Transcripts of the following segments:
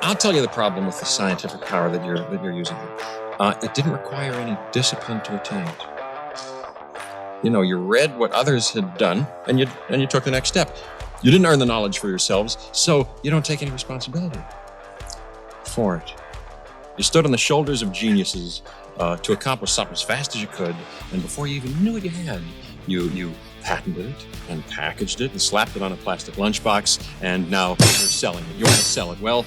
I'll tell you the problem with the scientific power that you're using here. It didn't require any discipline to attain it. You read what others had done, and you took the next step. You didn't earn the knowledge for yourselves, so you don't take any responsibility for it. You stood on the shoulders of geniuses to accomplish something as fast as you could, and before you even knew what you had, you patented it and packaged it and slapped it on a plastic lunchbox, and now you're selling it. You want to sell it. Well,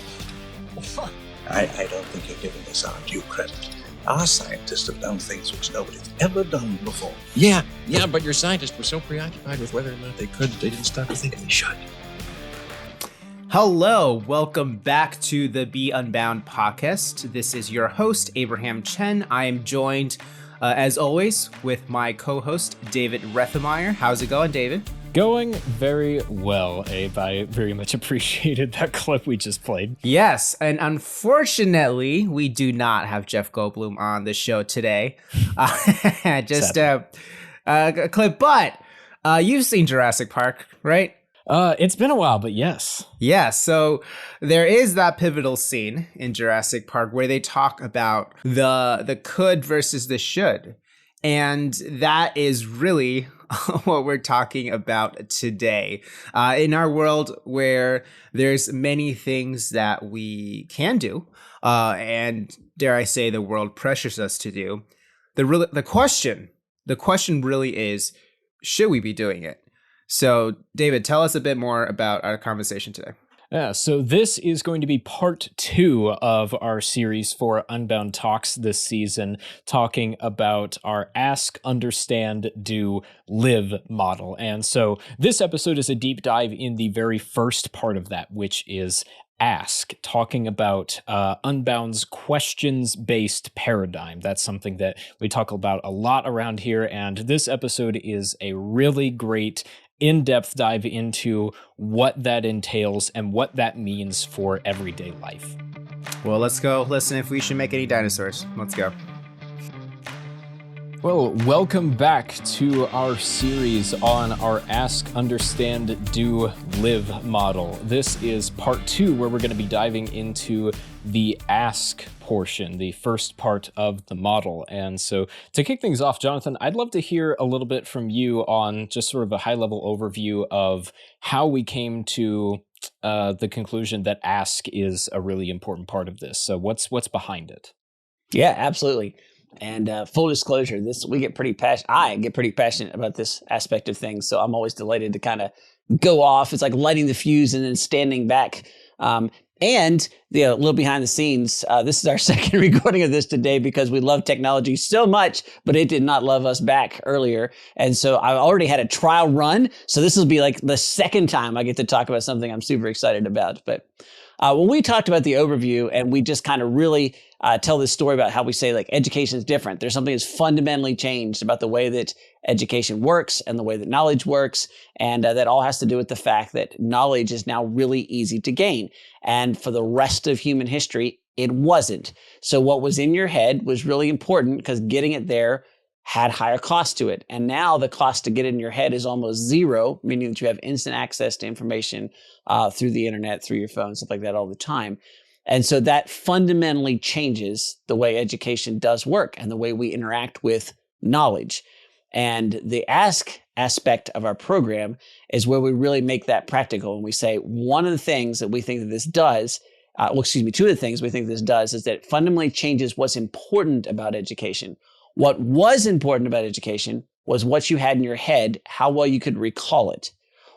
I don't think you're giving us our due credit. Our scientists have done things which nobody's ever done before. Yeah, but your scientists were so preoccupied with whether or not they could, they didn't stop to think they should. Hello, welcome back to the Be Unbound podcast. This is your host, Abraham Chen. I am joined, as always, with my co-host, David Rethemeyer. How's it going, David? Going very well, Abe. I very much appreciated that clip we just played. Yes, and unfortunately, we do not have Jeff Goldblum on the show today. Just a clip, but you've seen Jurassic Park, right? It's been a while, but yes. Yeah, so there is that pivotal scene in Jurassic Park where they talk about the could versus the should. And that is really what we're talking about today. In our world where there's many things that we can do, and dare I say the world pressures us to do, the question really is, should we be doing it? So, David, tell us a bit more about our conversation today. Yeah, so this is going to be part 2 of our series for Unbound Talks this season, talking about our Ask, Understand, Do, Live model. And so this episode is a deep dive in the very first part of that, which is Ask, talking about Unbound's questions-based paradigm. That's something that we talk about a lot around here, and this episode is a really great in-depth dive into what that entails and what that means for everyday life. Well, let's go listen if we should make any dinosaurs. Let's go. Well, welcome back to our series on our Ask, Understand, Do, Live model. This is part 2, where we're going to be diving into the Ask portion, the first part of the model. And so to kick things off, Jonathan, I'd love to hear a little bit from you on just sort of a high-level overview of how we came to the conclusion that Ask is a really important part of this. So what's behind it? Yeah, absolutely. And full disclosure, I get pretty passionate about this aspect of things. So I'm always delighted to kind of go off. It's like lighting the fuse and then standing back. And a little behind the scenes, this is our second recording of this today because we love technology so much, but it did not love us back earlier. And so I already had a trial run. So this will be like the second time I get to talk about something I'm super excited about. But when we talked about the overview and we just kind of really tell this story about how we say like education is different. There's something that's fundamentally changed about the way that education works and the way that knowledge works. And that all has to do with the fact that knowledge is now really easy to gain. And for the rest of human history, it wasn't. So what was in your head was really important because getting it there had higher cost to it. And now the cost to get it in your head is almost zero, meaning that you have instant access to information through the internet, through your phone, stuff like that all the time. And so that fundamentally changes the way education does work and the way we interact with knowledge. And the Ask aspect of our program is where we really make that practical. And we say one of the things that we think that this does, two of the things we think this does is that it fundamentally changes what's important about education. What was important about education was what you had in your head, how well you could recall it.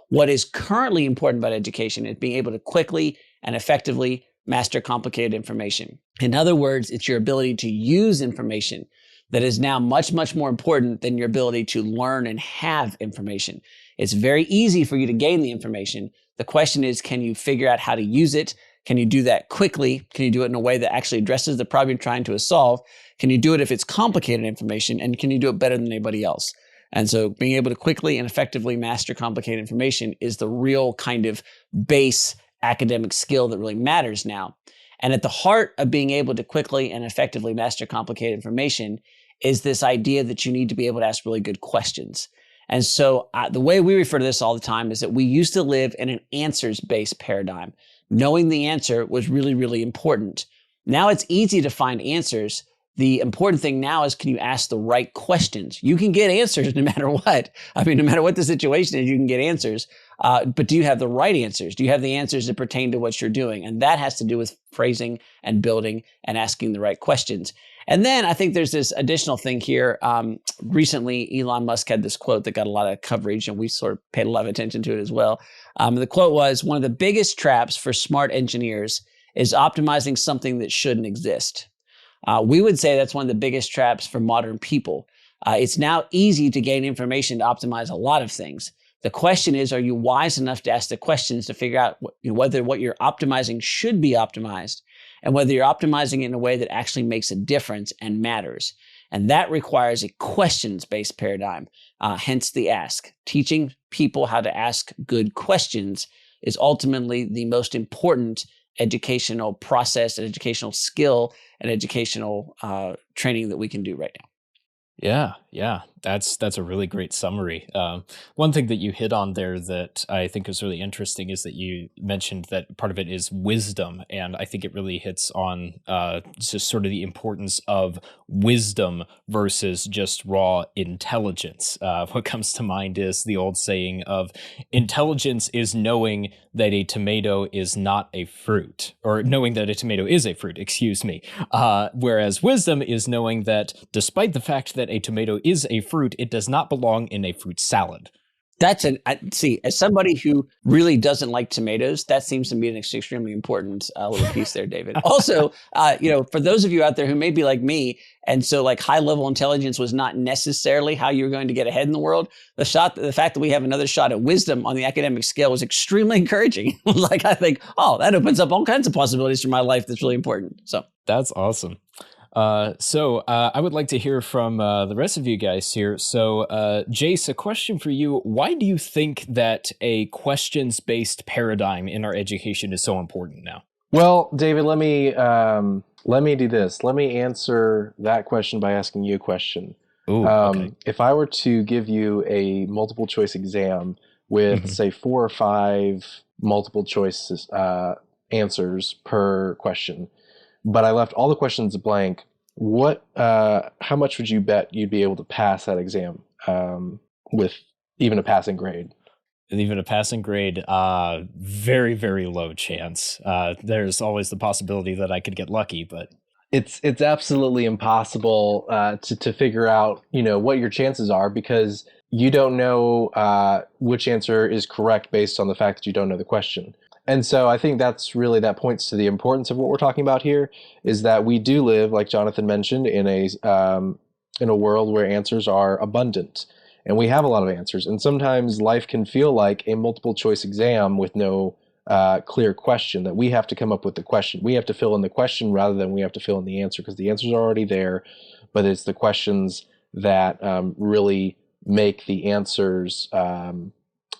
What is currently important about education is being able to quickly and effectively master complicated information. In other words, it's your ability to use information that is now much, much more important than your ability to learn and have information. It's very easy for you to gain the information. The question is, can you figure out how to use it? Can you do that quickly? Can you do it in a way that actually addresses the problem you're trying to solve? Can you do it if it's complicated information? And can you do it better than anybody else? And so being able to quickly and effectively master complicated information is the real kind of base academic skill that really matters now. And at the heart of being able to quickly and effectively master complicated information is this idea that you need to be able to ask really good questions. And so the way we refer to this all the time is that we used to live in an answers-based paradigm. knowing the answer was really, really important. Now it's easy to find answers. The important thing now is, can you ask the right questions? You can get answers no matter what. I mean, no matter what the situation is, you can get answers. But do you have the right answers? Do you have the answers that pertain to what you're doing? And that has to do with phrasing and building and asking the right questions. And then I think there's this additional thing here. Recently, Elon Musk had this quote that got a lot of coverage, and we sort of paid a lot of attention to it as well. The quote was, "One of the biggest traps for smart engineers is optimizing something that shouldn't exist." We would say that's one of the biggest traps for modern people. It's now easy to gain information to optimize a lot of things. The question is, are you wise enough to ask the questions to figure out whether what you're optimizing should be optimized, and whether you're optimizing it in a way that actually makes a difference and matters? And that requires a questions-based paradigm, hence the ask. Teaching people how to ask good questions is ultimately the most important educational process, and educational skill, and educational training that we can do right now. Yeah, that's a really great summary. One thing that you hit on there that I think is really interesting is that you mentioned that part of it is wisdom, and I think it really hits on just sort of the importance of wisdom versus just raw intelligence. What comes to mind is the old saying of intelligence is knowing that a tomato is not a fruit, or knowing that a tomato is a fruit, excuse me. Whereas wisdom is knowing that despite the fact that a tomato is a fruit, it does not belong in a fruit salad. See, as somebody who really doesn't like tomatoes, that seems to be an extremely important little piece there, David. Also, for those of you out there who may be like me, and so like high level intelligence was not necessarily how you're going to get ahead in the world, the fact that we have another shot at wisdom on the academic scale was extremely encouraging. Like, I think, that opens up all kinds of possibilities for my life that's really important. So that's awesome. So I would like to hear from the rest of you guys here. So Jace, a question for you. Why do you think that a questions-based paradigm in our education is so important now? Well, David, let me do this. Let me answer that question by asking you a question. Ooh, okay. If I were to give you a multiple choice exam with, say, 4 or 5 multiple choice answers per question, but I left all the questions blank, how much would you bet you'd be able to pass that exam with even a passing grade? Even a passing grade, very, very low chance. There's always the possibility that I could get lucky, but it's absolutely impossible to figure out, what your chances are, because you don't know which answer is correct based on the fact that you don't know the question. And so I think that points to the importance of what we're talking about here, is that we do live, like Jonathan mentioned, in a world where answers are abundant, and we have a lot of answers. And sometimes life can feel like a multiple choice exam with no clear question, that we have to come up with the question. We have to fill in the question rather than we have to fill in the answer, because the answers are already there, but it's the questions that really make the answers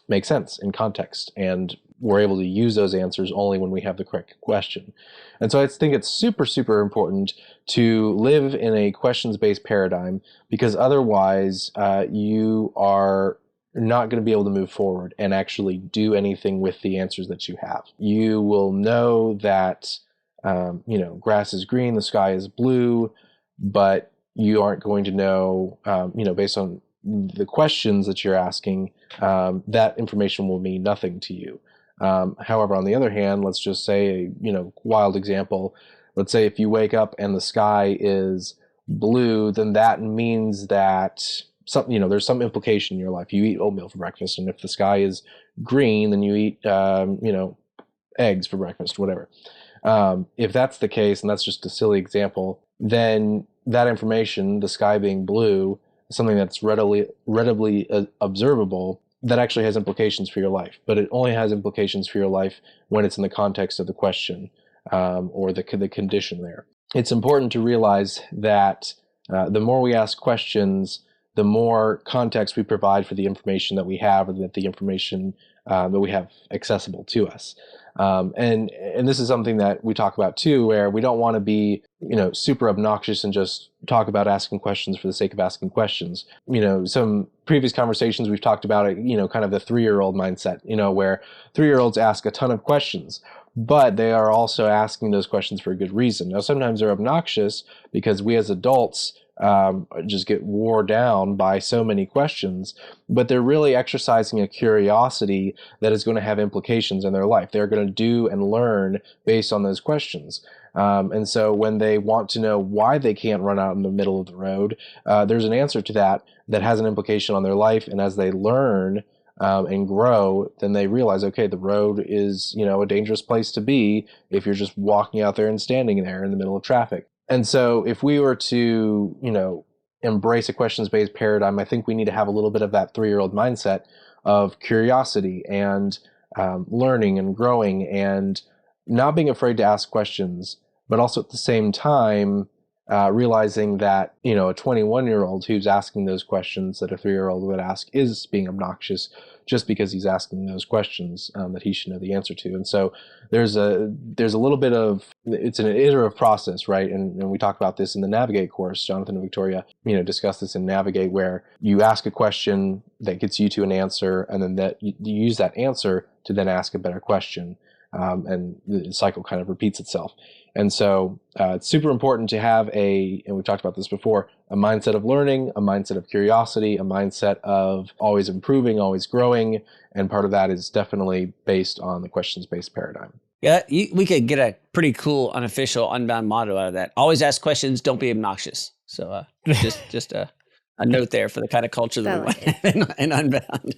make sense in context, and we're able to use those answers only when we have the correct question. And so I think it's super, super important to live in a questions-based paradigm, because otherwise you are not going to be able to move forward and actually do anything with the answers that you have. You will know that, grass is green, the sky is blue, but you aren't going to know, based on the questions that you're asking, that information will mean nothing to you. However, on the other hand, let's just say, wild example, let's say if you wake up and the sky is blue, then that means that there's some implication in your life. You eat oatmeal for breakfast, and if the sky is green, then you eat, eggs for breakfast, whatever. If that's the case, and that's just a silly example, then that information, the sky being blue, something that's readily observable, that actually has implications for your life. But it only has implications for your life when it's in the context of the question or the condition there. It's important to realize that the more we ask questions, the more context we provide for the information that we have, or that the information that we have accessible to us. And this is something that we talk about too, where we don't want to be, super obnoxious and just talk about asking questions for the sake of asking questions. Some previous conversations we've talked about, kind of the 3-year-old mindset, where 3-year-olds ask a ton of questions. but they are also asking those questions for a good reason. Now, sometimes they're obnoxious because we as adults just get wore down by so many questions, but they're really exercising a curiosity that is going to have implications in their life. They're going to do and learn based on those questions. And so when they want to know why they can't run out in the middle of the road, there's an answer to that has an implication on their life. And as they learn and grow, then they realize, okay, the road is, a dangerous place to be if you're just walking out there and standing there in the middle of traffic. And so if we were to, embrace a questions-based paradigm, I think we need to have a little bit of that 3-year-old mindset of curiosity and learning and growing and not being afraid to ask questions, but also at the same time realizing that, a 21-year-old who's asking those questions that a 3-year-old would ask is being obnoxious just because he's asking those questions that he should know the answer to. And so there's a little bit of, it's an iterative process, right? And we talk about this in the Navigate course. Jonathan and Victoria, discuss this in Navigate, where you ask a question that gets you to an answer, and then that you use that answer to then ask a better question. And the cycle kind of repeats itself. And so it's super important to have and we've talked about this before, a mindset of learning, a mindset of curiosity, a mindset of always improving, always growing. And part of that is definitely based on the questions-based paradigm. Yeah, we could get a pretty cool unofficial Unbound motto out of that. Always ask questions, don't be obnoxious. So just a note there for the kind of culture that we want in Unbound.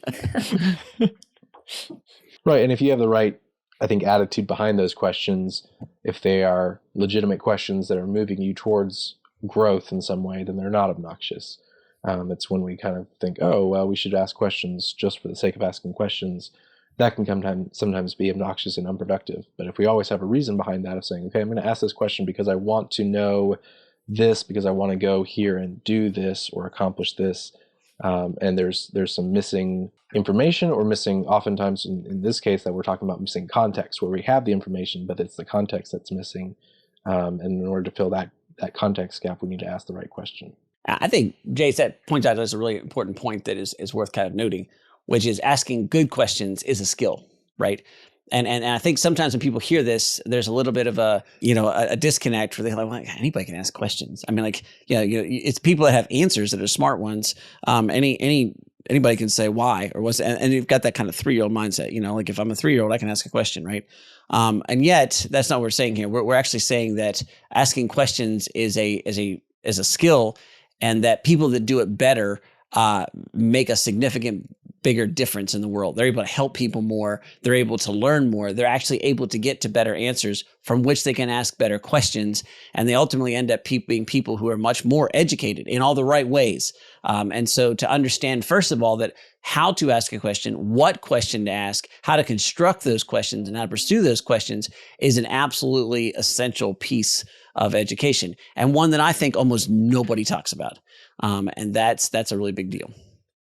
Right, and if you have the right, I think, attitude behind those questions, if they are legitimate questions that are moving you towards growth in some way, then they're not obnoxious. It's when we kind of think, oh, well, we should ask questions just for the sake of asking questions. That can sometimes be obnoxious and unproductive. But if we always have a reason behind that of saying, okay, I'm going to ask this question because I want to know this, because I want to go here and do this or accomplish this, and there's some missing information or missing, oftentimes in this case that we're talking about, missing context, where we have the information, but it's the context that's missing. And in order to fill that context gap, we need to ask the right question. I think, Jace, that points out as a really important point that is worth kind of noting, which is asking good questions is a skill, right? And I think sometimes when people hear this, there's a little bit of a disconnect where they're like, well, anybody can ask questions. I mean, it's people that have answers that are smart ones. Anybody can say why or what's, and you've got that kind of 3-year-old mindset. Like if I'm a 3-year-old, I can ask a question, right? And yet that's not what we're saying here. We're actually saying that asking questions is a skill, and that people that do it better make a significant bigger difference in the world. They're able to help people more. They're able to learn more. They're actually able to get to better answers from which they can ask better questions. And they ultimately end up being people who are much more educated in all the right ways. And so to understand, first of all, that how to ask a question, what question to ask, how to construct those questions, and how to pursue those questions is an absolutely essential piece of education, and one that I think almost nobody talks about. And that's a really big deal.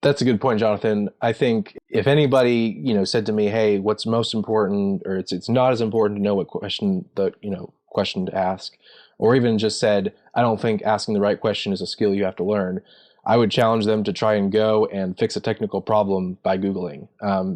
That's a good point, Jonathan. I think if anybody, said to me, hey, what's most important, or it's not as important to know what question to ask, or even just said, I don't think asking the right question is a skill you have to learn, I would challenge them to try and go and fix a technical problem by Googling.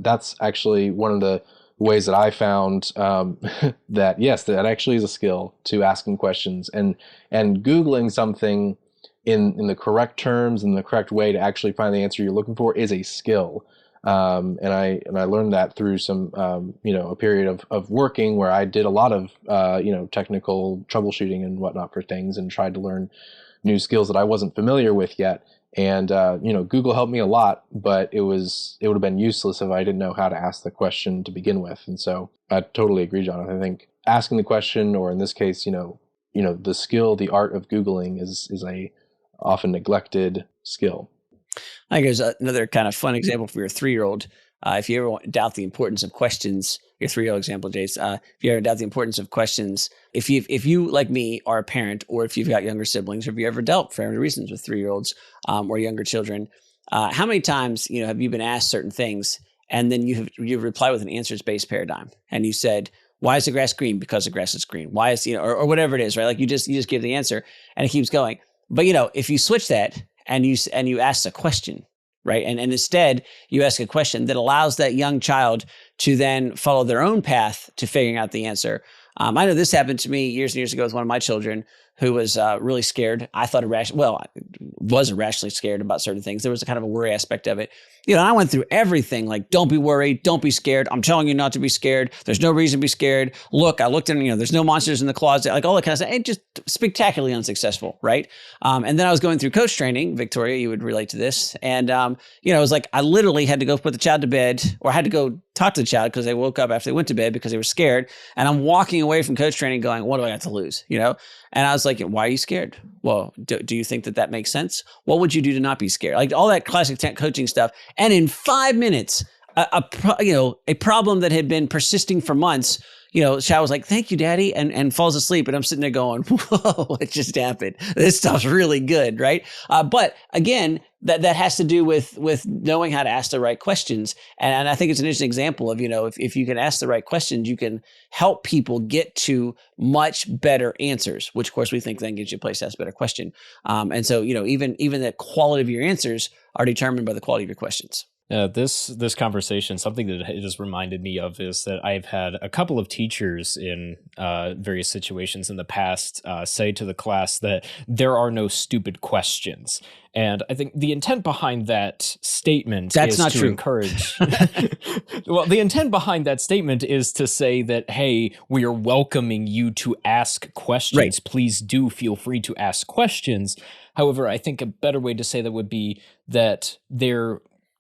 That's actually one of the ways that I found that, yes, that actually is a skill, to asking questions and Googling something in the correct terms and the correct way to actually find the answer you're looking for is a skill. And I learned that through some, a period of working where I did a lot of, technical troubleshooting and whatnot for things, and tried to learn new skills that I wasn't familiar with yet. And, Google helped me a lot, but it would have been useless if I didn't know how to ask the question to begin with. And so I totally agree, Jonathan. I think asking the question, or in this case, the skill, the art of Googling is a often neglected skill. I think there's another kind of fun example for your 3-year-old. If you ever doubt the importance of questions, your 3-year-old example, Jace, if you ever doubt the importance of questions, if you, like me, are a parent, or if you've got younger siblings, or if you ever dealt for any reasons with 3-year-olds or younger children, how many times, have you been asked certain things, and then you reply with an answers-based paradigm, and you said, why is the grass green? Because the grass is green. Why is, or whatever it is, right? Like you just give the answer, and it keeps going. But if you switch that and you ask a question, right? And instead, you ask a question that allows that young child to then follow their own path to figuring out the answer. I know this happened to me years and years ago with one of my children who was really scared. I thought was irrationally scared about certain things. There was a kind of a worry aspect of it. I went through everything like, don't be worried, don't be scared. I'm telling you not to be scared. There's no reason to be scared. Look, I looked in, there's no monsters in the closet, like all that kind of stuff. And just spectacularly unsuccessful, right? And then I was going through coach training. Victoria, you would relate to this. And, it was like, I literally had to go put the child to bed, or I had to go talk to the child because they woke up after they went to bed because they were scared. And I'm walking away from coach training going, what do I have to lose? And I was like, why are you scared? Well, do you think that makes sense? What would you do to not be scared? Like all that classic coaching stuff. And in 5 minutes, a problem that had been persisting for months, Shao was like, thank you, Daddy, and falls asleep. And I'm sitting there going, whoa, what just happened? This stuff's really good, right? But again, that has to do with knowing how to ask the right questions. And I think it's an interesting example of, if you can ask the right questions, you can help people get to much better answers, which of course we think then gives you a place to ask a better question. And so, even the quality of your answers are determined by the quality of your questions. This conversation, something that it just reminded me of is that I've had a couple of teachers in various situations in the past say to the class that there are no stupid questions. And I think the intent behind that statement is not to true. Encourage. Well, the intent behind that statement is to say that, hey, we are welcoming you to ask questions. Right. Please do feel free to ask questions. However, I think a better way to say that would be that there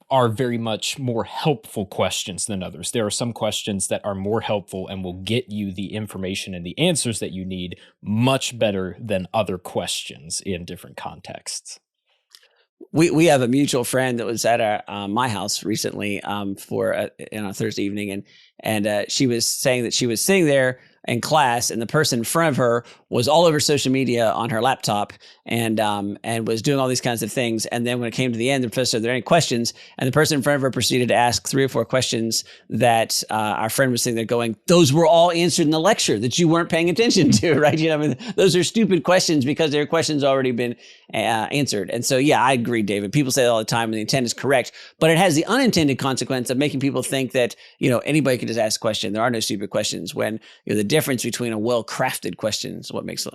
are very much more helpful questions than others. There are some questions that are more helpful and will get you the information and the answers that you need much better than other questions in different contexts. We have a mutual friend that was at my house recently for a Thursday evening, and she was saying that she was sitting there in class, and the person in front of her was all over social media on her laptop and was doing all these kinds of things. And then when it came to the end, the professor said, "Are there any questions?" And the person in front of her proceeded to ask 3 or 4 questions that our friend was sitting there going, "Those were all answered in the lecture that you weren't paying attention to," right? Those are stupid questions because their questions already been answered. And so, yeah, I agree, David. People say that all the time, and the intent is correct, but it has the unintended consequence of making people think that anybody can just ask a question. There are no stupid questions. When the difference between a well-crafted question is what makes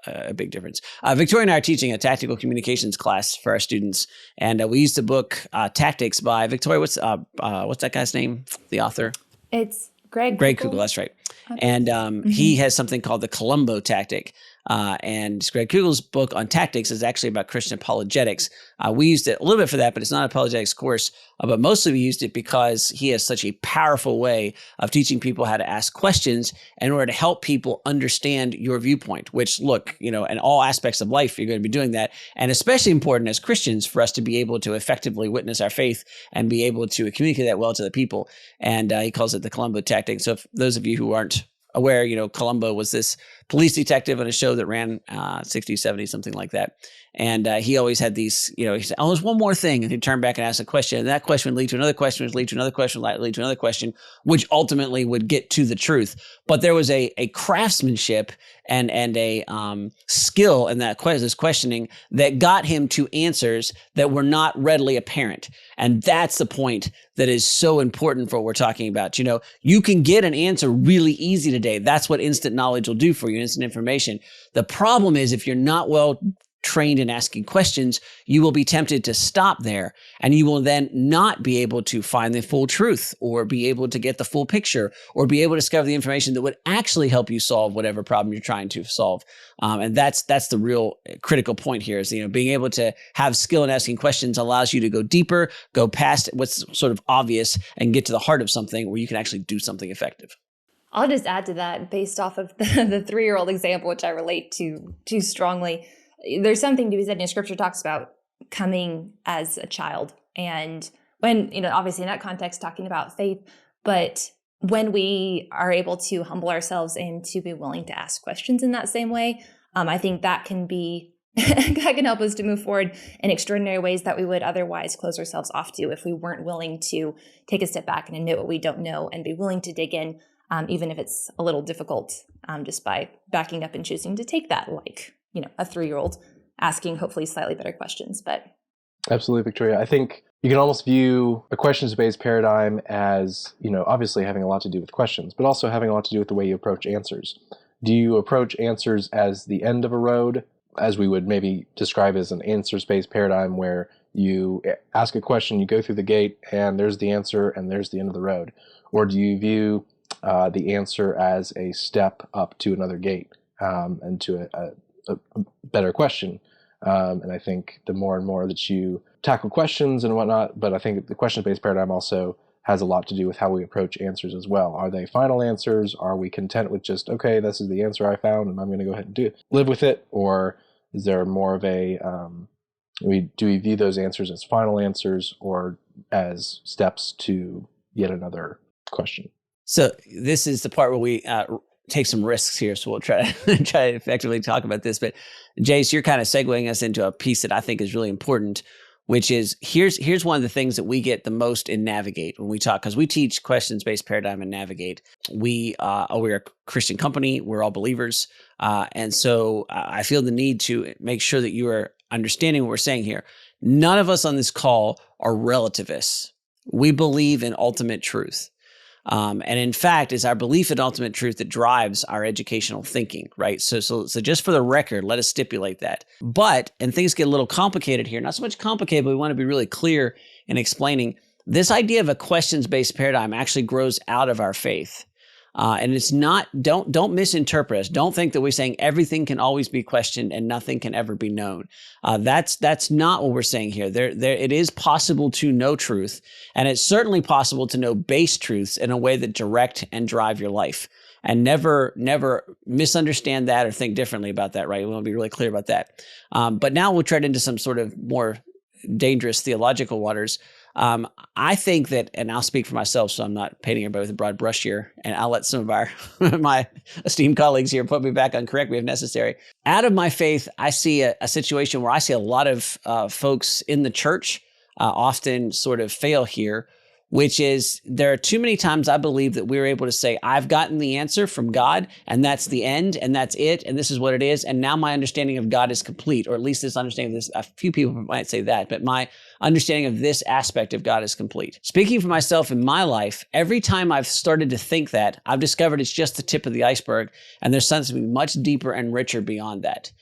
a big difference. Victoria and I are teaching a tactical communications class for our students, and we used the book Tactics by Victoria. What's that guy's name? The author? It's Greg Kugel. That's right. And he has something called the Columbo tactic. And Greg Kugel's book on tactics is actually about Christian apologetics. We used it a little bit for that, but it's not an apologetics course. But mostly we used it because he has such a powerful way of teaching people how to ask questions in order to help people understand your viewpoint, which, look, in all aspects of life, you're going to be doing that. And especially important as Christians for us to be able to effectively witness our faith and be able to communicate that well to the people. And he calls it the Columbo tactic. So if those of you who aren't aware, Columbo was this police detective on a show that ran 60s, 70s, something like that. And he always had these, he said, "Oh, there's one more thing." And he'd turn back and ask a question. And that question would lead to another question, which lead to another question, lead to another question, which ultimately would get to the truth. But there was a craftsmanship and a skill in that this questioning that got him to answers that were not readily apparent. And that's the point that is so important for what we're talking about. You can get an answer really easy today. That's what instant knowledge will do for you, instant information. The problem is if you're not well trained in asking questions, you will be tempted to stop there, and you will then not be able to find the full truth or be able to get the full picture or be able to discover the information that would actually help you solve whatever problem you're trying to solve. And that's the real critical point here is, being able to have skill in asking questions allows you to go deeper, go past what's sort of obvious and get to the heart of something where you can actually do something effective. I'll just add to that based off of the 3-year-old example, which I relate to too strongly. There's something to be said in Scripture talks about coming as a child. And when, obviously in that context, talking about faith, but when we are able to humble ourselves and to be willing to ask questions in that same way, I think that can be, that can help us to move forward in extraordinary ways that we would otherwise close ourselves off to if we weren't willing to take a step back and admit what we don't know and be willing to dig in, even if it's a little difficult, just by backing up and choosing to take that, like, a 3-year-old asking hopefully slightly better questions. But absolutely, Victoria. I think you can almost view a questions-based paradigm as, obviously having a lot to do with questions, but also having a lot to do with the way you approach answers. Do you approach answers as the end of a road, as we would maybe describe as an answers-based paradigm, where you ask a question, you go through the gate, and there's the answer, and there's the end of the road? Or do you view the answer as a step up to another gate, and to a better question? And I think the more and more that you tackle questions and whatnot, but I think the question-based paradigm also has a lot to do with how we approach answers as well. Are they final answers? Are we content with just, okay, this is the answer I found and I'm going to go ahead and live with it? Or is there more of a, do we view those answers as final answers or as steps to yet another question? So this is the part where we take some risks here. So we'll try to effectively talk about this. But Jace, you're kind of segueing us into a piece that I think is really important, which is here's one of the things that we get the most in Navigate when we talk, because we teach questions-based paradigm in Navigate. We're a Christian company. We're all believers. And so I feel the need to make sure that you are understanding what we're saying here. None of us on this call are relativists. We believe in ultimate truth. And in fact, it's our belief in ultimate truth that drives our educational thinking, right? So just for the record, let us stipulate that. But, and things get a little complicated here, not so much complicated, but we want to be really clear in explaining this idea of a questions-based paradigm actually grows out of our faith. And it's not, don't misinterpret us. Don't think that we're saying everything can always be questioned and nothing can ever be known. That's not what we're saying here. It is possible to know truth, and it's certainly possible to know base truths in a way that direct and drive your life. And never misunderstand that or think differently about that, right? We want to be really clear about that. But now we'll tread into some sort of more dangerous theological waters. I think that, and I'll speak for myself, so I'm not painting everybody with a broad brush here, and I'll let some of my esteemed colleagues here put me back on correct me if necessary. Out of my faith, I see a situation where I see a lot of folks in the church often sort of fail here, which is there are too many times I believe that we're able to say, I've gotten the answer from God, and that's the end, and that's it, and this is what it is, and now my understanding of God is complete, or at least this understanding of this, a few people might say that, but my understanding of this aspect of God is complete. Speaking for myself in my life, every time I've started to think that, I've discovered it's just the tip of the iceberg, and there's something much deeper and richer beyond that.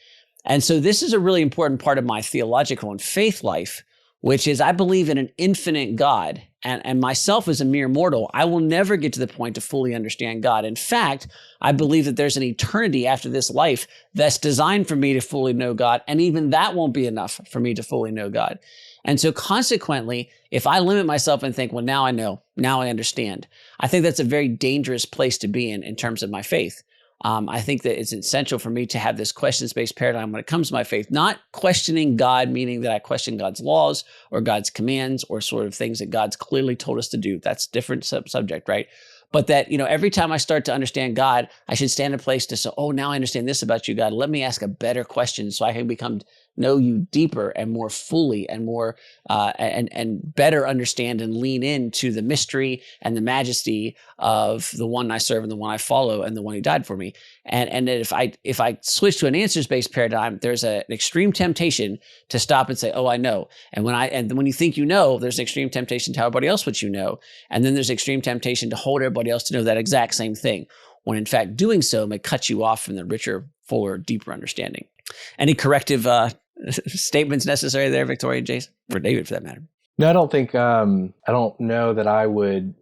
And so this is a really important part of my theological and faith life, which is I believe in an infinite God, and myself as a mere mortal, I will never get to the point to fully understand God. In fact, I believe that there's an eternity after this life that's designed for me to fully know God, and even that won't be enough for me to fully know God. And so consequently, if I limit myself and think, well, now I know, now I understand, I think that's a very dangerous place to be in terms of my faith. I think that it's essential for me to have this questions-based paradigm when it comes to my faith, not questioning God, meaning that I question God's laws or God's commands or sort of things that God's clearly told us to do. That's a different subject, right? But that, every time I start to understand God, I should stand in a place to say, oh, now I understand this about you, God. Let me ask a better question so I can know you deeper and more fully and more and better understand and lean into the mystery and the majesty of the one I serve and the one I follow and the one who died for me. And that if I switch to an answers-based paradigm, there's an extreme temptation to stop and say, oh, I know. And when you think you know, there's an extreme temptation to tell everybody else what you know. And then there's extreme temptation to hold everybody else to know that exact same thing, when in fact doing so may cut you off from the richer, fuller, deeper understanding. Any corrective statements necessary there, Victoria and Jason, or David for that matter? No, I don't think, I don't know that I would,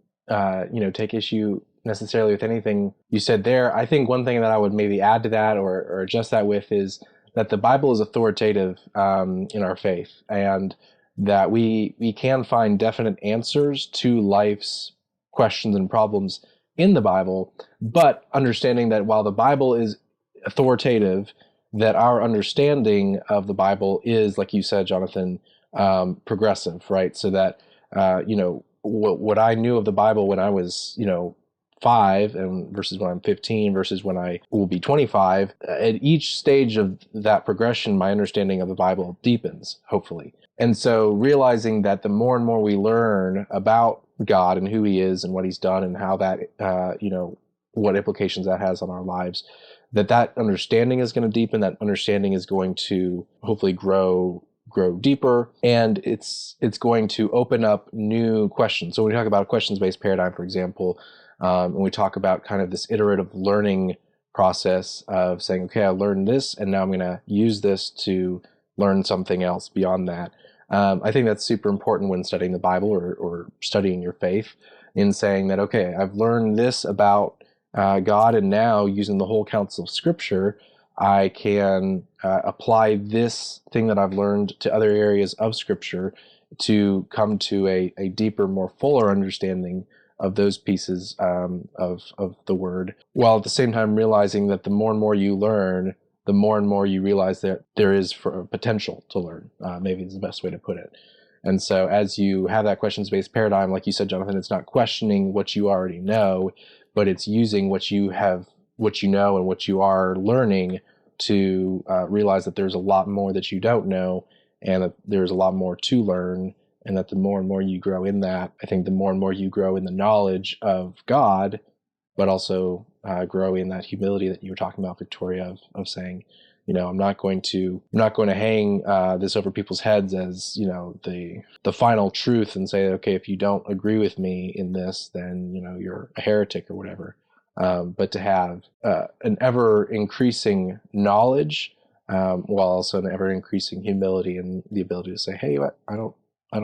take issue necessarily with anything you said there. I think one thing that I would maybe add to that or adjust that with is that the Bible is authoritative in our faith, and that we can find definite answers to life's questions and problems in the Bible, but understanding that while the Bible is authoritative, that our understanding of the Bible is, like you said, Jonathan, progressive, right? So that, what I knew of the Bible when I was, 5 and versus when I'm 15 versus when I will be 25, at each stage of that progression, my understanding of the Bible deepens, hopefully. And so realizing that the more and more we learn about God and who he is and what he's done and how that, what implications that has on our lives, that understanding is going to deepen, that understanding is going to hopefully grow grow deeper, and it's going to open up new questions. So when we talk about a questions-based paradigm, for example, and we talk about kind of this iterative learning process of saying, okay, I learned this, and now I'm going to use this to learn something else beyond that. I think that's super important when studying the Bible or studying your faith, in saying that, okay, I've learned this about God, and now using the whole counsel of Scripture, I can apply this thing that I've learned to other areas of Scripture to come to a deeper, more fuller understanding of those pieces of the Word, while at the same time realizing that the more and more you learn, the more and more you realize that there is for potential to learn, maybe is the best way to put it. And so as you have that questions-based paradigm, like you said, Jonathan, it's not questioning what you already know, but it's using what you know and what you are learning to realize that there's a lot more that you don't know, and that there's a lot more to learn, and that the more and more you grow in that, I think the more and more you grow in the knowledge of God, but also grow in that humility that you were talking about, Victoria, of saying, I'm not going to hang this over people's heads as, the final truth, and say, okay, if you don't agree with me in this, then, you're a heretic or whatever. But to have an ever increasing knowledge, while also an ever increasing humility and the ability to say, hey, I don't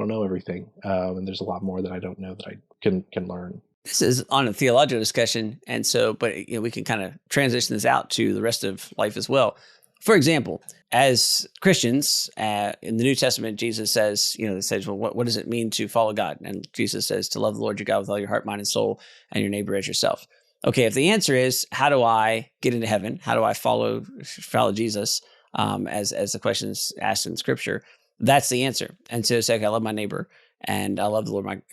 know everything, and there's a lot more that I don't know that I can learn. This is on a theological discussion, and so, but we can kind of transition this out to the rest of life as well. For example, as Christians, in the New Testament, Jesus says, it says, well, what does it mean to follow God? And Jesus says to love the Lord your God with all your heart, mind, and soul, and your neighbor as yourself. Okay, if the answer is, how do I get into heaven? How do I follow Jesus? As the question is asked in Scripture, that's the answer. And so it's like, I love my neighbor, and I love the Lord,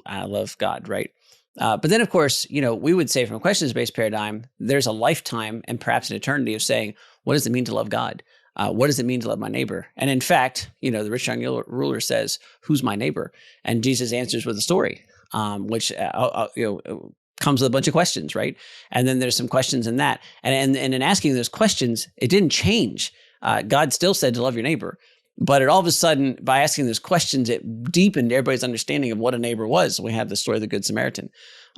I love God, right? But then, of course, we would say from a questions-based paradigm, there's a lifetime and perhaps an eternity of saying, what does it mean to love God? What does it mean to love my neighbor? And in fact, the rich young ruler says, who's my neighbor? And Jesus answers with a story, which comes with a bunch of questions, right? And then there's some questions in that. And in asking those questions, it didn't change. God still said to love your neighbor. But all of a sudden, by asking those questions, it deepened everybody's understanding of what a neighbor was. We have the story of the Good Samaritan.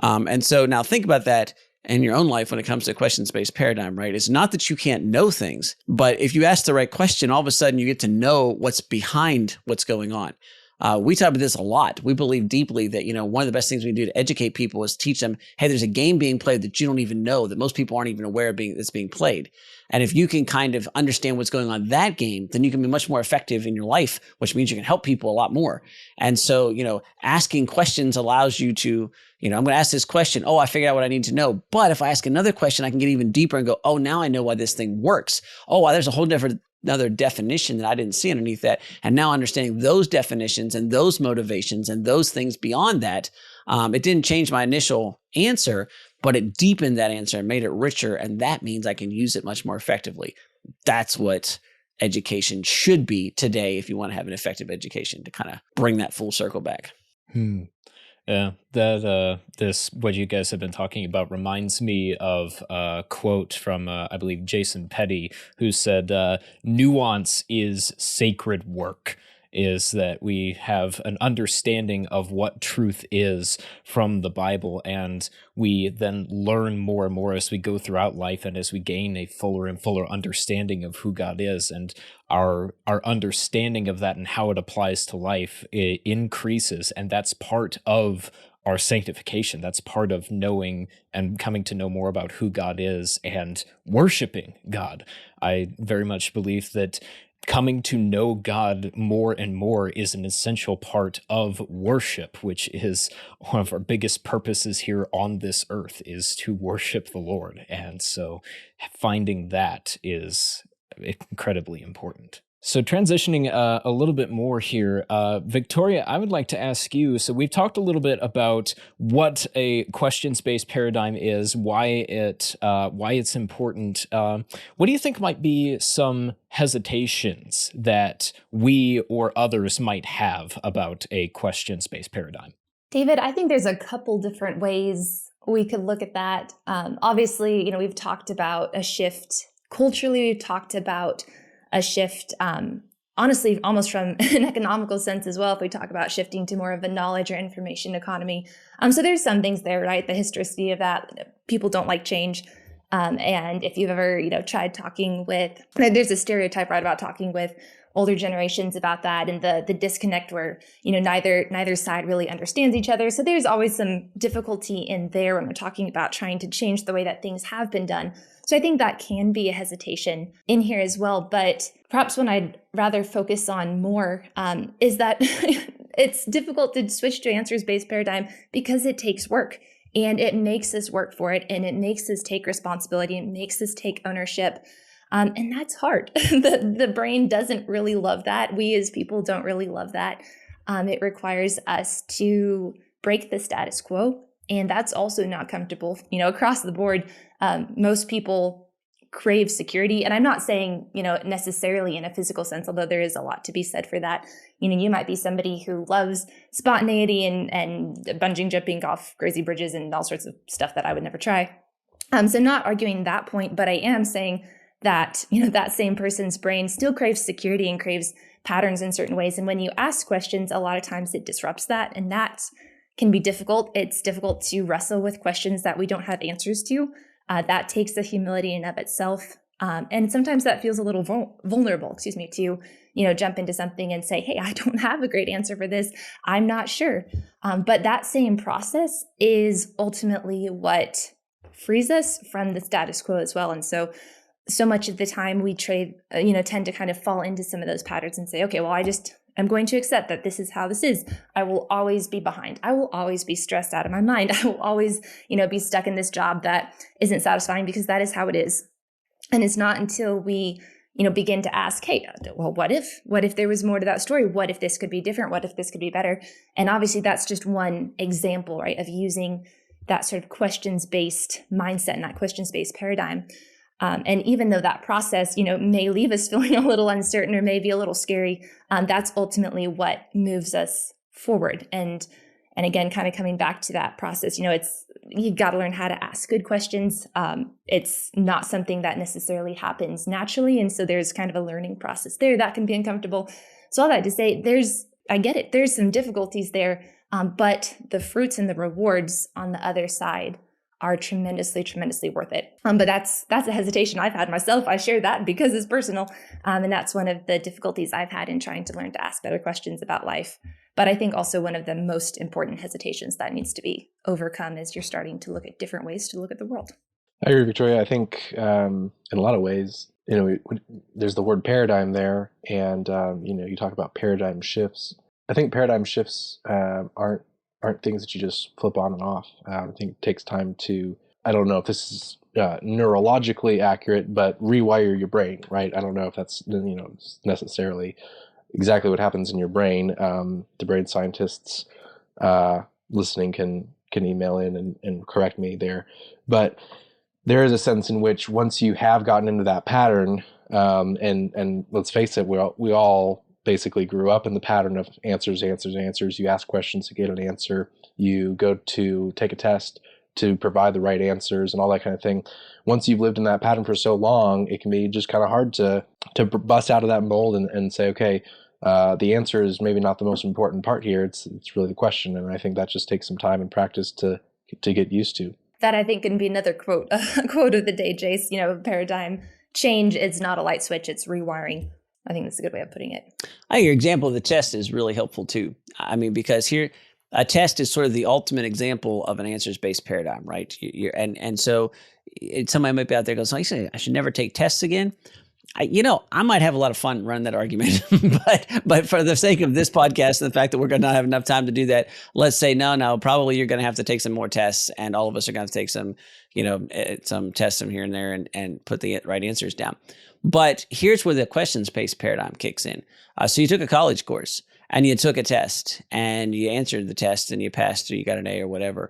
And so now think about that in your own life when it comes to a questions-based paradigm, right? It's not that you can't know things, but if you ask the right question, all of a sudden you get to know what's behind what's going on. We talk about this a lot. We believe deeply that, one of the best things we can do to educate people is teach them, hey, there's a game being played that you don't even know, that most people aren't even aware of that's being played. And if you can kind of understand what's going on in that game, then you can be much more effective in your life, which means you can help people a lot more. And so, asking questions allows you to, I'm going to ask this question. Oh, I figured out what I need to know. But if I ask another question, I can get even deeper and go, oh, now I know why this thing works. Oh, wow, there's a whole different another definition that I didn't see underneath that. And now understanding those definitions and those motivations and those things beyond that, it didn't change my initial answer, but it deepened that answer and made it richer. And that means I can use it much more effectively. That's what education should be today if you want to have an effective education, to kind of bring that full circle back. Yeah, that this what you guys have been talking about reminds me of a quote from I believe Jason Petty, who said, "Nuance is sacred work." Is that we have an understanding of what truth is from the Bible, and we then learn more and more as we go throughout life, and as we gain a fuller and fuller understanding of who God is, and our understanding of that and how it applies to life, it increases, and that's part of our sanctification. That's part of knowing and coming to know more about who God is and worshiping God. I very much believe that coming to know God more and more is an essential part of worship, which is one of our biggest purposes here on this earth, is to worship the Lord. And so finding that is incredibly important. So transitioning a little bit more here, Victoria, I would like to ask you, so we've talked a little bit about what a questions-based paradigm is, why it's important. What do you think might be some hesitations that we or others might have about a questions-based paradigm? David, I think there's a couple different ways we could look at that. Obviously, we've talked about a shift culturally. We've talked about a shift honestly, almost from an economical sense as well, if we talk about shifting to more of a knowledge or information economy. So there's some things there, right? The historicity of that, people don't like change. And if you've ever, tried talking with, there's a stereotype, right, about talking with older generations about that, and the disconnect where, neither side really understands each other. So there's always some difficulty in there when we're talking about trying to change the way that things have been done. So I think that can be a hesitation in here as well. But perhaps what I'd rather focus on more is that it's difficult to switch to answers-based paradigm because it takes work. And it makes us work for it, and it makes us take responsibility, and makes us take ownership. And that's hard. The brain doesn't really love that. We as people don't really love that. It requires us to break the status quo. And that's also not comfortable, across the board. Most people crave security. And I'm not saying, necessarily in a physical sense, although there is a lot to be said for that. You might be somebody who loves spontaneity and bungee jumping off crazy bridges and all sorts of stuff that I would never try. So not arguing that point, but I am saying that, that same person's brain still craves security and craves patterns in certain ways. And when you ask questions, a lot of times it disrupts that. And that can be difficult. It's difficult to wrestle with questions that we don't have answers to. That takes the humility in of itself. And sometimes that feels a little vulnerable, to, jump into something and say, hey, I don't have a great answer for this. I'm not sure. But that same process is ultimately what frees us from the status quo as well. And so much of the time we tend to kind of fall into some of those patterns and say, okay, well, I'm going to accept that this is how this is. I will always be behind. I will always be stressed out of my mind. I will always, be stuck in this job that isn't satisfying because that is how it is. And it's not until we, begin to ask, hey, well, what if there was more to that story? What if this could be different? What if this could be better? And obviously that's just one example, right, of using that sort of questions-based mindset and that questions-based paradigm. And even though that process, may leave us feeling a little uncertain or maybe a little scary, that's ultimately what moves us forward. And again, kind of coming back to that process, you've got to learn how to ask good questions. It's not something that necessarily happens naturally. And so there's kind of a learning process there that can be uncomfortable. So all that to say, I get it. There's some difficulties there, but the fruits and the rewards on the other side are tremendously, tremendously worth it. But that's a hesitation I've had myself. I share that because it's personal. And that's one of the difficulties I've had in trying to learn to ask better questions about life. But I think also one of the most important hesitations that needs to be overcome as you're starting to look at different ways to look at the world. I agree, Victoria. I think in a lot of ways, there's the word paradigm there, and you talk about paradigm shifts. I think paradigm shifts aren't things that you just flip on and off. I think it takes time to, I don't know if this is neurologically accurate, but rewire your brain, right? I don't know if that's necessarily exactly what happens in your brain. The brain scientists listening can email in and correct me there. But there is a sense in which once you have gotten into that pattern, and let's face it, we all basically grew up in the pattern of answers. You ask questions to get an answer. You go to take a test to provide the right answers and all that kind of thing. Once you've lived in that pattern for so long, it can be just kind of hard to bust out of that mold and say, okay, the answer is maybe not the most important part here. It's really the question. And I think that just takes some time and practice to get used to. That I think can be another quote of the day, Jace. Paradigm change is not a light switch, it's rewiring. I think that's a good way of putting it. I think your example of the test is really helpful too. I mean, because here, a test is sort of the ultimate example of an answers-based paradigm, right? And so somebody might be out there goes, I should never take tests again. I might have a lot of fun running that argument, but for the sake of this podcast and the fact that we're going to not have enough time to do that, let's say no, probably you're going to have to take some more tests, and all of us are going to take some tests from here and there and put the right answers down. But here's where the questions-based paradigm kicks in. So you took a college course and you took a test and you answered the test and you passed or you got an A or whatever.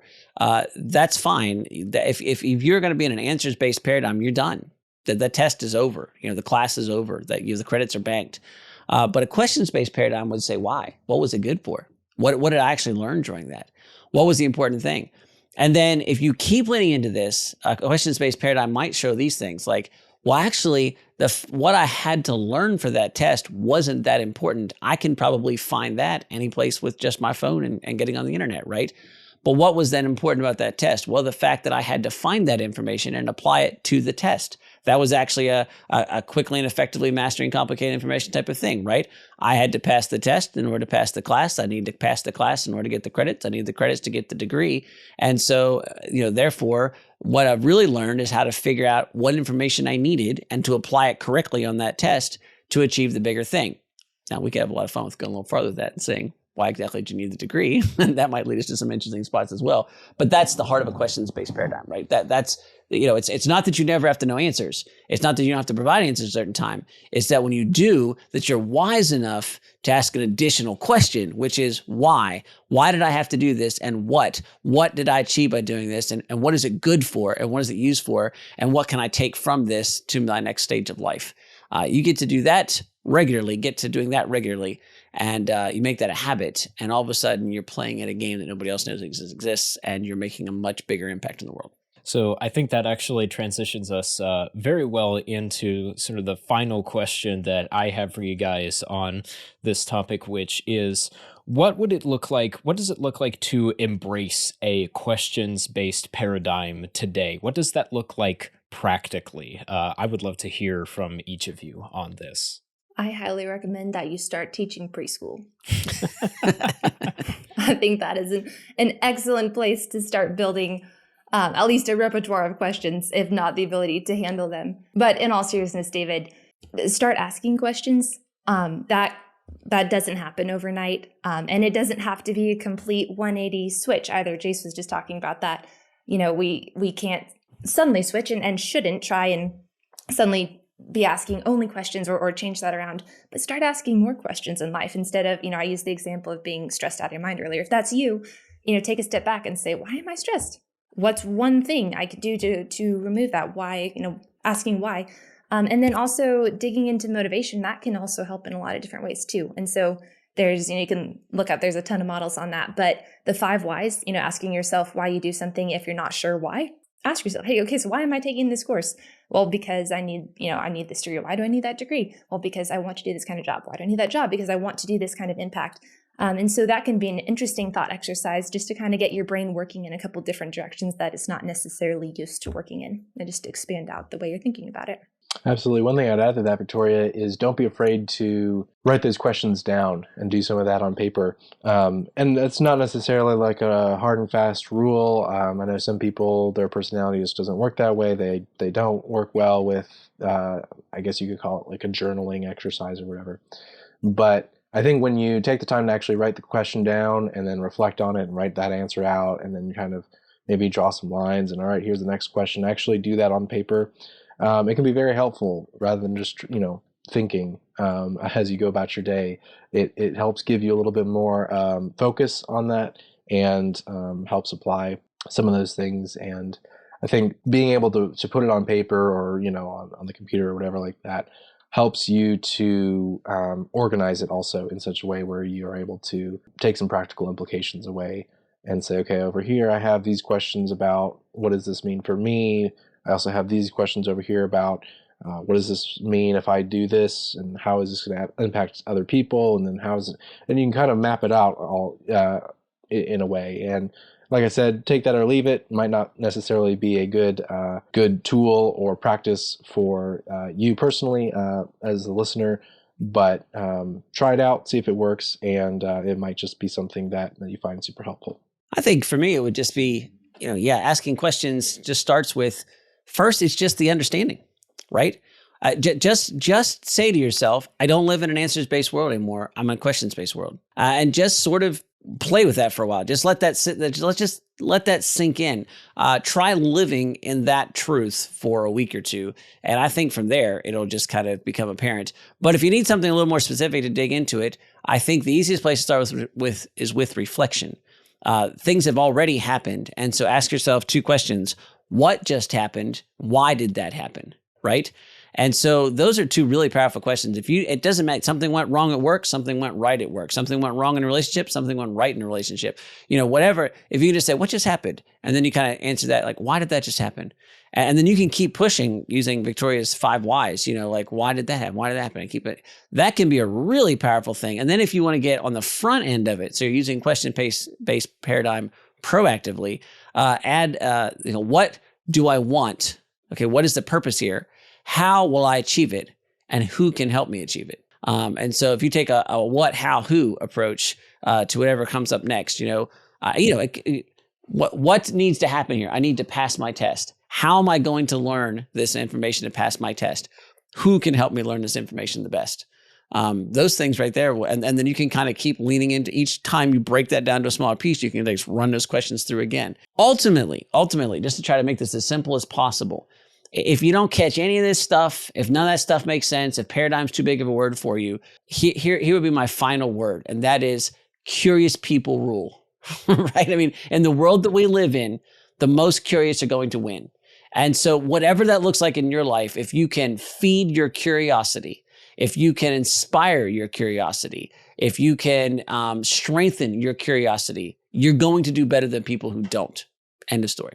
That's fine. If you're going to be in an answers-based paradigm, you're done. The test is over. The class is over. The credits are banked. But a questions-based paradigm would say, why? What was it good for? What did I actually learn during that? What was the important thing? And then if you keep leaning into this, a questions-based paradigm might show these things like, well, actually, what I had to learn for that test wasn't that important. I can probably find that any place with just my phone and getting on the internet, right? But what was then important about that test? Well, the fact that I had to find that information and apply it to the test. That was actually a quickly and effectively mastering complicated information type of thing, right? I had to pass the test in order to pass the class. I need to pass the class in order to get the credits. I need the credits to get the degree. And so, therefore, what I've really learned is how to figure out what information I needed and to apply it correctly on that test to achieve the bigger thing. Now, we could have a lot of fun with going a little farther with that and saying, why exactly do you need the degree? That might lead us to some interesting spots as well. But that's the heart of a questions-based paradigm, right? That's it's not that you never have to know answers. It's not that you don't have to provide answers at a certain time. It's that when you do, that you're wise enough to ask an additional question, which is why? Why did I have to do this? And what? What did I achieve by doing this? And what is it good for? And what is it used for? And what can I take from this to my next stage of life? You get to do that regularly, and you make that a habit, and all of a sudden you're playing at a game that nobody else knows exists, and you're making a much bigger impact in the world. So I think that actually transitions us very well into sort of the final question that I have for you guys on this topic, which is, what does it look like to embrace a questions-based paradigm today? What does that look like practically? I would love to hear from each of you on this. I highly recommend that you start teaching preschool. I think that is an excellent place to start building at least a repertoire of questions, if not the ability to handle them. But in all seriousness, David, start asking questions. That doesn't happen overnight. And it doesn't have to be a complete 180 switch either. Jace was just talking about that. We can't suddenly switch and shouldn't try and suddenly be asking only questions or change that around, but start asking more questions in life instead of, I used the example of being stressed out of your mind earlier. If that's you, take a step back and say, why am I stressed? What's one thing I could do to remove that? Why, asking why. And then also digging into motivation, that can also help in a lot of different ways too. And so there's, you can look up, there's a ton of models on that, but the 5 whys, asking yourself why you do something if you're not sure why. Ask yourself, hey, okay, so why am I taking this course? Well, because I need this degree. Why do I need that degree? Well, because I want to do this kind of job. Why do I need that job? Because I want to do this kind of impact. And so that can be an interesting thought exercise just to kind of get your brain working in a couple different directions that it's not necessarily used to working in, and just to expand out the way you're thinking about it. Absolutely. One thing I'd add to that, Victoria, is don't be afraid to write those questions down and do some of that on paper. And it's not necessarily like a hard and fast rule. I know some people, their personality just doesn't work that way. They don't work well with, I guess you could call it like a journaling exercise or whatever. But I think when you take the time to actually write the question down and then reflect on it and write that answer out and then kind of maybe draw some lines and, all right, here's the next question, actually do that on paper. It can be very helpful rather than just, thinking as you go about your day. It helps give you a little bit more focus on that and helps apply some of those things. And I think being able to put it on paper or, on the computer or whatever like that helps you to organize it also in such a way where you are able to take some practical implications away and say, okay, over here I have these questions about what does this mean for me? I also have these questions over here about what does this mean if I do this, and how is this going to impact other people, and then and you can kind of map it out all in a way. And like I said, take that or leave it. Might not necessarily be a good tool or practice for you personally as a listener, but try it out, see if it works, and it might just be something that you find super helpful. I think for me, it would just be, asking questions just starts with, first, it's just the understanding, right? Just say to yourself, I don't live in an answers-based world anymore. I'm in a questions-based world. And just sort of play with that for a while. Just let that sit. Let's just let that sink in. Try living in that truth for a week or two. And I think from there, it'll just kind of become apparent. But if you need something a little more specific to dig into it, I think the easiest place to start with is with reflection. Things have already happened. And so ask yourself 2 questions. What just happened? Why did that happen? Right? And so those are two really powerful questions. It doesn't matter. Something went wrong at work, something went right at work, something went wrong in a relationship, something went right in a relationship, whatever. If you just say, what just happened? And then you kind of answer that, like, why did that just happen? And then you can keep pushing using Victoria's 5 whys, like, why did that happen? Why did that happen? And keep it. That can be a really powerful thing. And then if you want to get on the front end of it, so you're using question-based paradigm proactively, add, what do I want? Okay, what is the purpose here? How will I achieve it? And who can help me achieve it? And so if you take a what, how, who approach to whatever comes up next, what needs to happen here? I need to pass my test. How am I going to learn this information to pass my test? Who can help me learn this information the best? Those things right there. And then you can kind of keep leaning into each time you break that down to a smaller piece, you can just run those questions through again. Ultimately, just to try to make this as simple as possible, if you don't catch any of this stuff, if none of that stuff makes sense, if paradigm's too big of a word for you, here would be my final word. And that is curious people rule, right? I mean, in the world that we live in, the most curious are going to win. And so whatever that looks like in your life, if you can feed your curiosity, if you can inspire your curiosity, if you can strengthen your curiosity, you're going to do better than people who don't. End of story.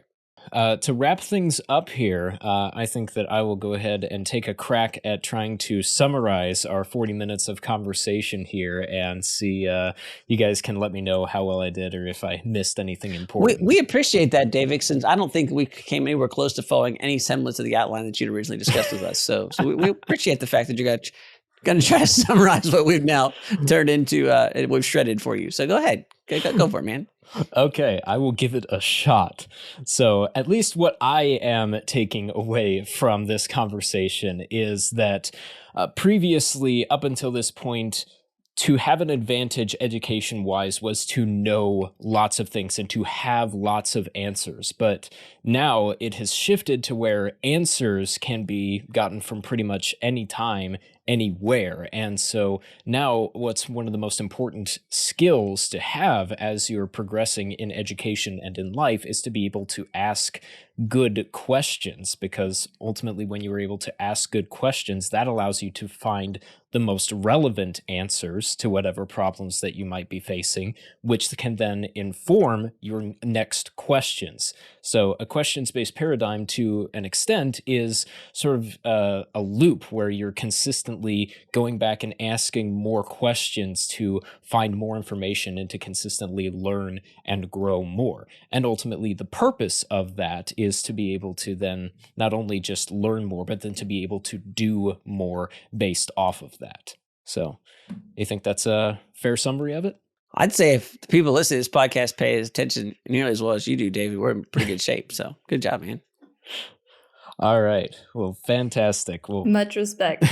To wrap things up here, I think that I will go ahead and take a crack at trying to summarize our 40 minutes of conversation here and see you guys can let me know how well I did or if I missed anything important. We appreciate that, David, since I don't think we came anywhere close to following any semblance of the outline that you'd originally discussed with us. So we appreciate the fact that you're going to try to summarize what we've now turned into, we've shredded for you. So go ahead. Go for it, man. Okay, I will give it a shot. So at least what I am taking away from this conversation is that previously, up until this point, to have an advantage education-wise was to know lots of things and to have lots of answers. But now it has shifted to where answers can be gotten from pretty much any time, anywhere. And so now what's one of the most important skills to have as you're progressing in education and in life is to be able to ask good questions, because ultimately when you are able to ask good questions, that allows you to find the most relevant answers to whatever problems that you might be facing, which can then inform your next questions. So a questions-based paradigm, to an extent, is sort of a loop where you're consistently going back and asking more questions to find more information and to consistently learn and grow more. And ultimately, the purpose of that is to be able to then not only just learn more, but then to be able to do more based off of that. So you think that's a fair summary of it? I'd say if the people listening to this podcast pay attention nearly as well as you do, David, we're in pretty good shape. So good job, man. All right. Well, fantastic. Well, much respect.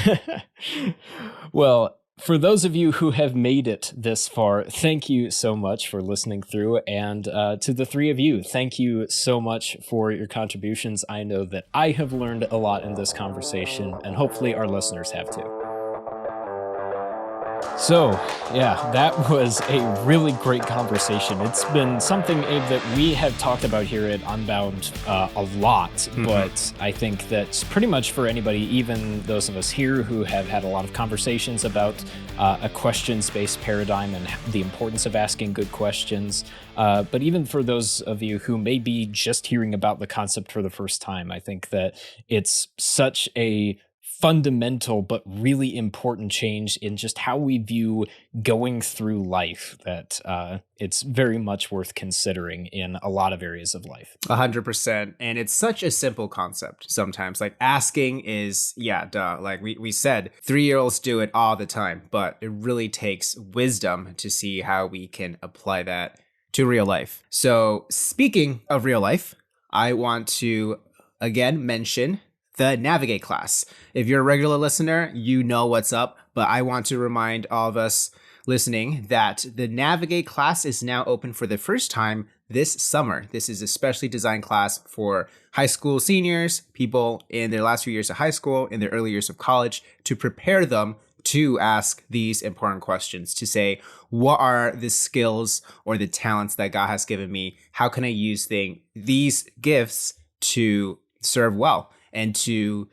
Well, for those of you who have made it this far, thank you so much for listening through. And to the three of you, thank you so much for your contributions. I know that I have learned a lot in this conversation, and hopefully our listeners have too. So, yeah, that was a really great conversation. It's been something, Abe, that we have talked about here at Unbound a lot, but I think that's pretty much for anybody, even those of us here who have had a lot of conversations about a questions-based paradigm and the importance of asking good questions. But even for those of you who may be just hearing about the concept for the first time, I think that it's such a fundamental but really important change in just how we view going through life that it's very much worth considering in a lot of areas of life. 100%. And it's such a simple concept sometimes. Like asking is, yeah, duh. Like we said, 3-year-olds do it all the time, but it really takes wisdom to see how we can apply that to real life. So speaking of real life, I want to again mention the Navigate class. If you're a regular listener, you know what's up, but I want to remind all of us listening that the Navigate class is now open for the first time this summer. This is a specially designed class for high school seniors, people in their last few years of high school, in their early years of college, to prepare them to ask these important questions, to say, what are the skills or the talents that God has given me? How can I use these gifts to serve well and to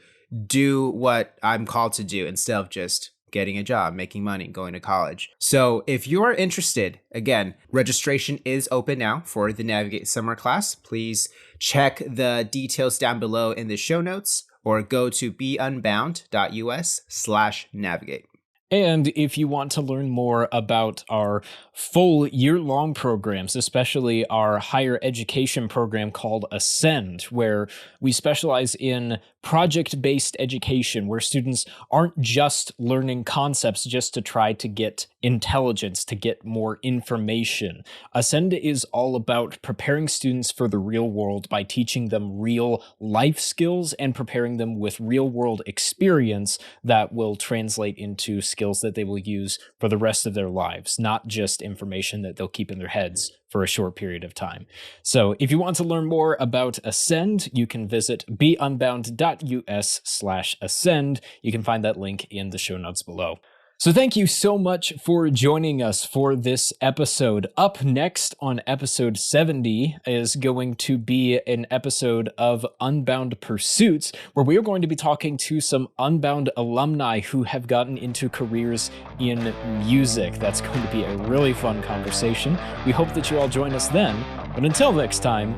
do what I'm called to do instead of just getting a job, making money, going to college. So if you're interested, again, registration is open now for the Navigate summer class. Please check the details down below in the show notes or go to beunbound.us/navigate. And if you want to learn more about our full year-long programs, especially our higher education program called Ascend, where we specialize in project-based education, where students aren't just learning concepts just to try to get intelligence, to get more information. Ascend is all about preparing students for the real world by teaching them real life skills and preparing them with real-world experience that will translate into skills that they will use for the rest of their lives, not just information that they'll keep in their heads for a short period of time. So if you want to learn more about Ascend, you can visit beunbound.us/ascend. You can find that link in the show notes below. So thank you so much for joining us for this episode. Up next on episode 70 is going to be an episode of Unbound Pursuits, where we are going to be talking to some Unbound alumni who have gotten into careers in music. That's going to be a really fun conversation. We hope that you all join us then. But until next time,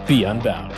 be unbound.